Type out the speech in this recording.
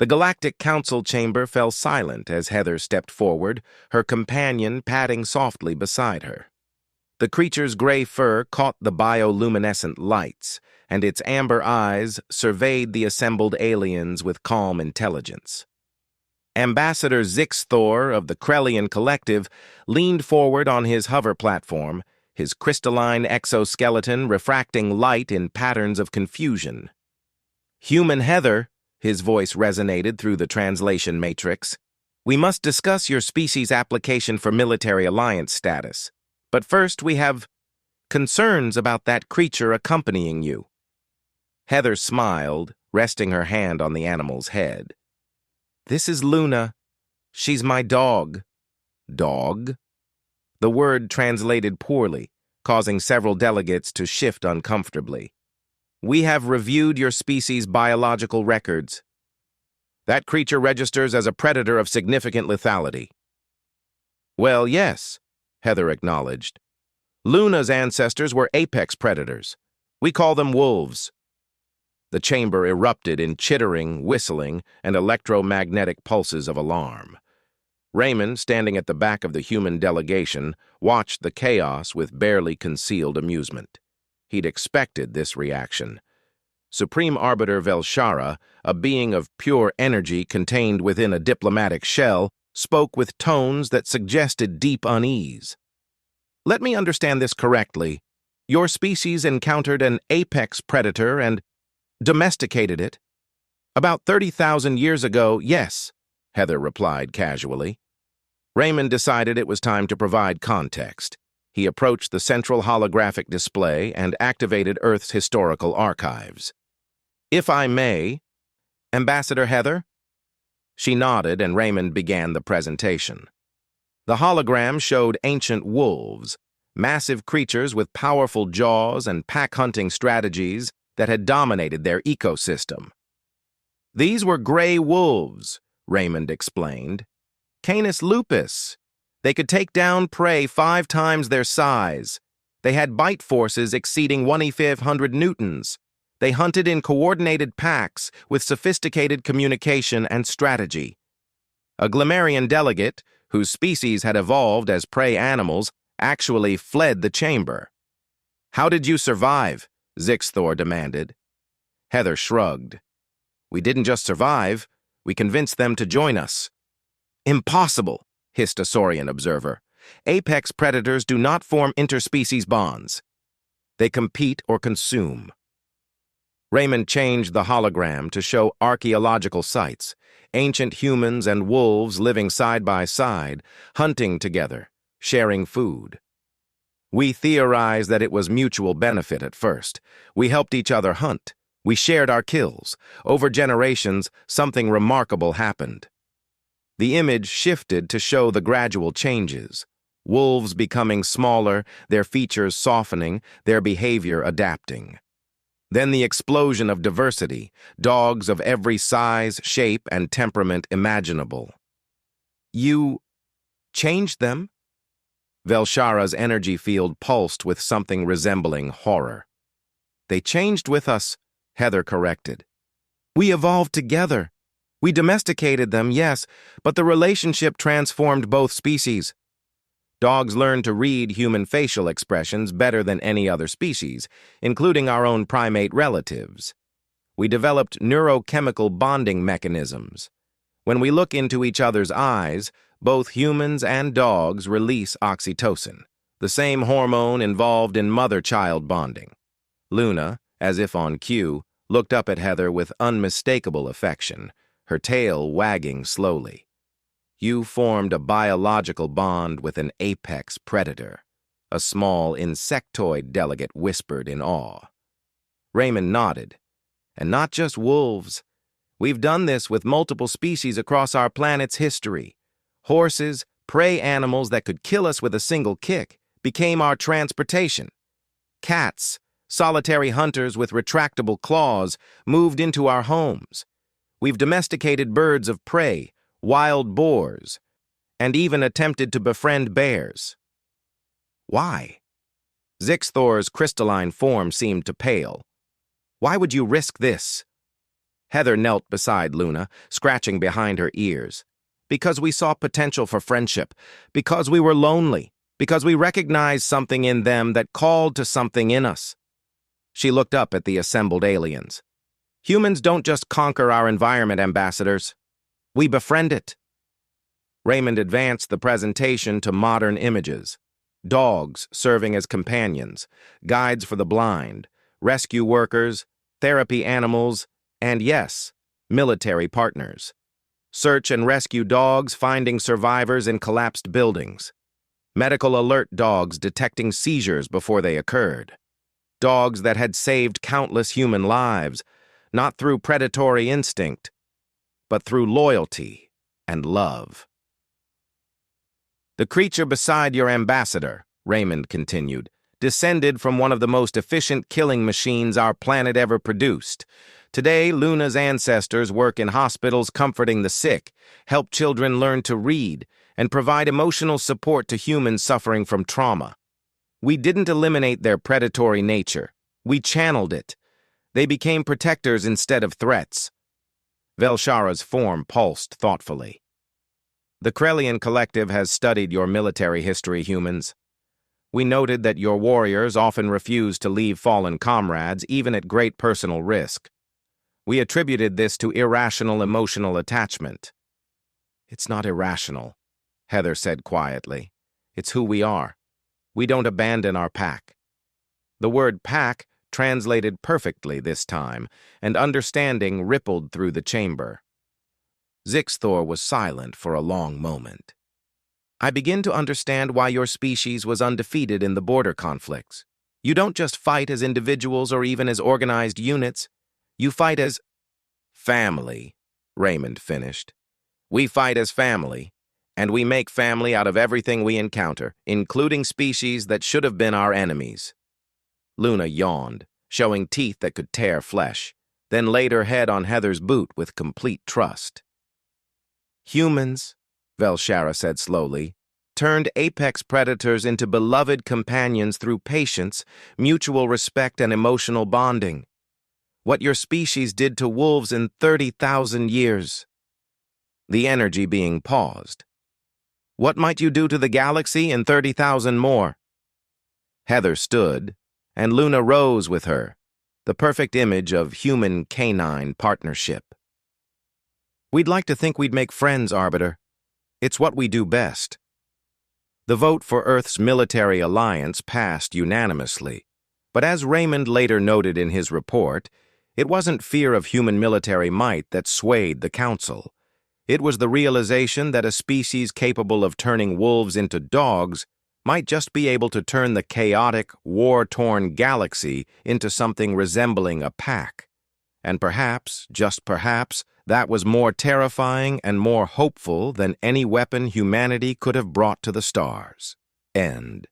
The Galactic Council chamber fell silent as Heather stepped forward, her companion padding softly beside her. The creature's gray fur caught the bioluminescent lights, and its amber eyes surveyed the assembled aliens with calm intelligence. Ambassador Zixthor of the Krellian Collective leaned forward on his hover platform, his crystalline exoskeleton refracting light in patterns of confusion. "Human Heather," his voice resonated through the translation matrix, "we must discuss your species' application for military alliance status. But first we have concerns about that creature accompanying you." Heather smiled, resting her hand on the animal's head. "This is Luna. She's my dog." "Dog?" The word translated poorly, causing several delegates to shift uncomfortably. "We have reviewed your species' biological records. That creature registers as a predator of significant lethality." "Well, yes," Heather acknowledged. "Luna's ancestors were apex predators. We call them wolves." The chamber erupted in chittering, whistling, and electromagnetic pulses of alarm. Raymond, standing at the back of the human delegation, watched the chaos with barely concealed amusement. He'd expected this reaction. Supreme Arbiter Velshara, a being of pure energy contained within a diplomatic shell, spoke with tones that suggested deep unease. "Let me understand this correctly. Your species encountered an apex predator and domesticated it?" "About 30,000 years ago, yes," Heather replied casually. Raymond decided it was time to provide context. He approached the central holographic display and activated Earth's historical archives. "If I may, Ambassador Heather?" She nodded, and Raymond began the presentation. The hologram showed ancient wolves, massive creatures with powerful jaws and pack-hunting strategies that had dominated their ecosystem. "These were gray wolves," Raymond explained. "Canis lupus. They could take down prey 5 times their size. They had bite forces exceeding 1,500 newtons. They hunted in coordinated packs with sophisticated communication and strategy." A Glimmerian delegate, whose species had evolved as prey animals, actually fled the chamber. "How did you survive?" Zixthor demanded. Heather shrugged. "We didn't just survive, we convinced them to join us." "Impossible," hissed a Saurian observer. "Apex predators do not form interspecies bonds. They compete or consume." Raymond changed the hologram to show archaeological sites, ancient humans and wolves living side by side, hunting together, sharing food. "We theorized that it was mutual benefit at first. We helped each other hunt. We shared our kills. Over generations, something remarkable happened." The image shifted to show the gradual changes. Wolves becoming smaller, their features softening, their behavior adapting. Then the explosion of diversity, dogs of every size, shape, and temperament imaginable. "You changed them?" Velshara's energy field pulsed with something resembling horror. "They changed with us," Heather corrected. "We evolved together. We domesticated them, yes, but the relationship transformed both species. Dogs learn to read human facial expressions better than any other species, including our own primate relatives. We developed neurochemical bonding mechanisms. When we look into each other's eyes, both humans and dogs release oxytocin, the same hormone involved in mother-child bonding." Luna, as if on cue, looked up at Heather with unmistakable affection, her tail wagging slowly. "You formed a biological bond with an apex predator," a small insectoid delegate whispered in awe. Raymond nodded. "And not just wolves. We've done this with multiple species across our planet's history. Horses, prey animals that could kill us with a single kick, became our transportation. Cats, solitary hunters with retractable claws, moved into our homes. We've domesticated birds of prey, wild boars, and even attempted to befriend bears." "Why?" Zixthor's crystalline form seemed to pale. "Why would you risk this?" Heather knelt beside Luna, scratching behind her ears. Because we saw potential for friendship, because we were lonely, because we recognized something in them that called to something in us. She looked up at the assembled aliens. Humans don't just conquer our environment, ambassadors. We befriend it. Raymond advanced the presentation to modern images. Dogs serving as companions, guides for the blind, rescue workers, therapy animals, and yes, military partners. Search and rescue dogs finding survivors in collapsed buildings. Medical alert dogs detecting seizures before they occurred. Dogs that had saved countless human lives, not through predatory instinct, but through loyalty and love. The creature beside your ambassador, Raymond continued, descended from one of the most efficient killing machines our planet ever produced. Today, Luna's ancestors work in hospitals comforting the sick, help children learn to read, and provide emotional support to humans suffering from trauma. We didn't eliminate their predatory nature. We channeled it. They became protectors instead of threats. Velshara's form pulsed thoughtfully. The Krelian Collective has studied your military history, humans. We noted that your warriors often refused to leave fallen comrades, even at great personal risk. We attributed this to irrational emotional attachment. It's not irrational, Heather said quietly. It's who we are. We don't abandon our pack. The word pack translated perfectly this time, and understanding rippled through the chamber. Zixthor was silent for a long moment. I begin to understand why your species was undefeated in the border conflicts. You don't just fight as individuals or even as organized units. You fight as family, Raymond finished. We fight as family, and we make family out of everything we encounter, including species that should have been our enemies. Luna yawned, showing teeth that could tear flesh, then laid her head on Heather's boot with complete trust. Humans, Velshara said slowly, turned apex predators into beloved companions through patience, mutual respect, and emotional bonding. What your species did to wolves in 30,000 years. The energy being paused. What might you do to the galaxy in 30,000 more? Heather stood, and Luna rose with her, the perfect image of human-canine partnership. We'd like to think we'd make friends, Arbiter. It's what we do best. The vote for Earth's military alliance passed unanimously, but as Raymond later noted in his report, it wasn't fear of human military might that swayed the Council. It was the realization that a species capable of turning wolves into dogs might just be able to turn the chaotic, war-torn galaxy into something resembling a pack. And perhaps, just perhaps, that was more terrifying and more hopeful than any weapon humanity could have brought to the stars. End.